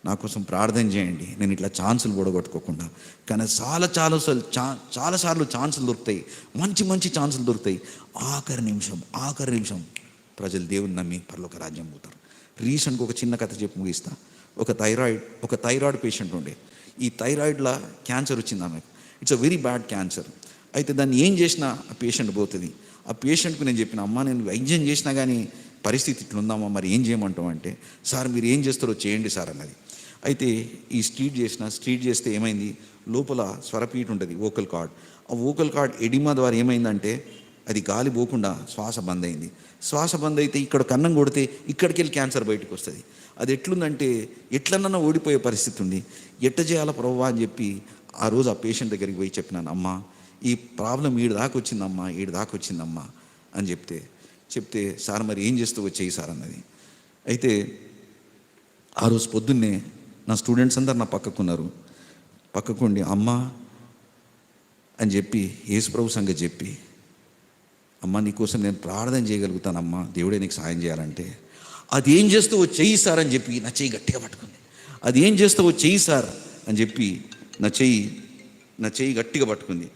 S2: నా కోసం ప్రార్థన చేయండి, నేను ఇట్లా ఛాన్సులు పొడగొట్టుకోకుండా. కానీ చాలాసార్లు ఛాన్సులు దొరుకుతాయి, మంచి ఛాన్సులు దొరుకుతాయి. ఆఖరి నిమిషం ప్రజలు దేవుని నమ్మి పరలోక రాజ్యం పోతారు. రీసెంట్గా ఒక చిన్న కథ చెప్పి ముగిస్తా. ఒక థైరాయిడ్ పేషెంట్ ఉండే. ఈ థైరాయిడ్లో క్యాన్సర్ వచ్చింది ఆమెకు. It's a very bad cancer. అయితే దాన్ని ఏం చేసినా ఆ పేషెంట్ పోతుంది. ఆ పేషెంట్కి నేను చెప్పిన, అమ్మ నేను వైద్యం చేసినా కానీ పరిస్థితి ఇట్లుందామా, మరి ఏం చేయమంటాం అంటే, సార్ మీరు ఏం చేస్తారో చేయండి సార్ అన్నది. అయితే ఈ స్ట్రీట్ చేస్తే ఏమైంది, లోపల స్వరపీఠ ఉంటుంది, వోకల్ కార్డ్. ఆ వోకల్ కార్డ్ ఎడిమా ద్వారా ఏమైందంటే అది గాలి పోకుండా శ్వాస బంద్ అయింది. శ్వాస బంద్ అయితే ఇక్కడ కన్నం కొడితే ఇక్కడికి వెళ్ళి క్యాన్సర్ బయటకు వస్తుంది. అది ఎట్లుందంటే ఎట్లన్నా ఓడిపోయే పరిస్థితి ఉంది. ఎట్ట చేయాలా ప్రభువా అని చెప్పి ఆ రోజు ఆ పేషెంట్ దగ్గరికి పోయి చెప్పినాను, అమ్మా ఈ ప్రాబ్లం ఈడు దాకా వచ్చిందమ్మా అని చెప్తే సార్ మరి ఏం చేస్తూ వచ్చేయి సార్ అన్నది. అయితే ఆ రోజు పొద్దున్నే నా స్టూడెంట్స్ అందరు నా పక్కకుండి అమ్మా అని చెప్పి యేసుప్రభు సంగతి చెప్పి, అమ్మ నీకోసం నేను ప్రార్థన చేయగలుగుతానమ్మా, దేవుడే నీకు సాయం చేయాలంటే, అది ఏం చేస్తావో చెయ్యి సార్ అని చెప్పి నా చెయ్యి గట్టిగా పట్టుకుంది. అది ఏం చేస్తావో చెయ్యి సార్ అని చెప్పి నా చెయ్యి గట్టిగా పట్టుకుంది.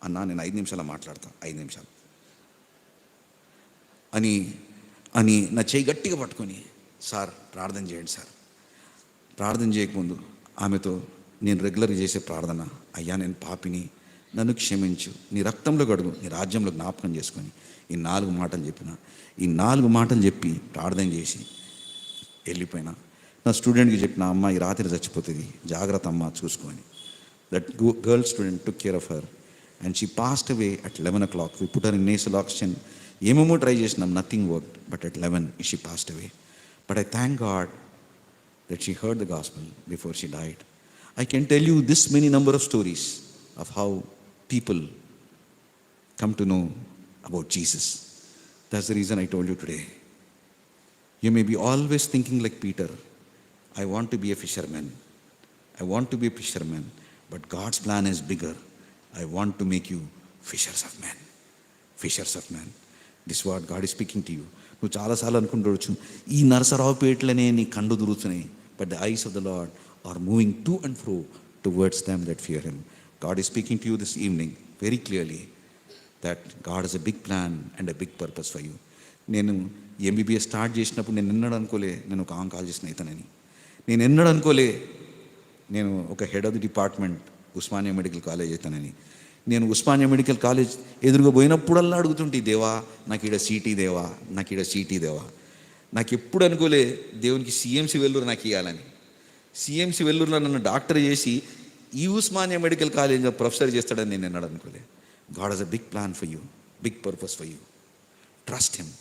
S2: అన్నా నేను 5 నిమిషాలు మాట్లాడతాను, 5 నిమిషాలు అని నా చెయ్యి గట్టిగా పట్టుకొని, సార్ ప్రార్థన చేయండి సార్. ప్రార్థన చేయకముందు ఆమెతో నేను రెగ్యులర్గా చేసే ప్రార్థన, అయ్యా నేను పాపిని, నన్ను క్షమించు, నీ రక్తంలో గడుగు, నీ రాజ్యంలో జ్ఞాపకం చేసుకొని ఈ 4 మాటలు చెప్పిన. ఈ 4 మాటలు చెప్పి ప్రార్థన చేసి వెళ్ళిపోయినా. నా స్టూడెంట్కి చెప్పిన, అమ్మ ఈ రాత్రి చచ్చిపోతుంది, జాగ్రత్త అమ్మ చూసుకొని. That girl student took care of her and she passed away at 11 o'clock. We put her in nasal oxygen. ఏమేమో ట్రై చేసినాం, nothing worked. But at 11 she passed away. But I thank God that she heard the gospel before she died. I can tell you this many number of stories of how people come to know about Jesus. That's the reason I told you today. You may be always thinking like Peter, I want to be a fisherman. But God's plan is bigger. I want to make you fishers of men. This is what God is speaking to you. నువ్వు చాలాసార్లు అనుకుంటూ ఈ నరసరావుపేటలోనే నీ కండు దురుతున్నాయి. But the eyes of the Lord are moving to and fro towards them that fear him. God is speaking to you this evening very clearly that God is a big plan and a big purpose for you. నేను MBBS start చేసినప్పుడు నేను ఎన్నడూ అనుకోలే నేను ఒక oncologist అవుతానని. నేను ఎన్నడూ అనుకోలే నేను ఒక head of the department Osmania medical college అవుతానని. నేను ఉస్మానియా మెడికల్ కాలేజ్ ఎదురుగా పోయినప్పుడల్లా అడుగుతుంటే, దేవా నాకు ఈడ సీటీ దేవా. నాకు ఎప్పుడు అనుకోలే దేవునికి సిఎంసి వెల్లూరు నాకు ఇవ్వాలని. సిఎంసి వెల్లూరులో నన్ను డాక్టర్ చేసి ఈ ఉస్మానియా మెడికల్ కాలేజ్లో ప్రొఫెసర్ చేస్తాడని నేను ఎన్నడూ అనుకోలే. God has a big plan for you, big purpose for you. Trust him.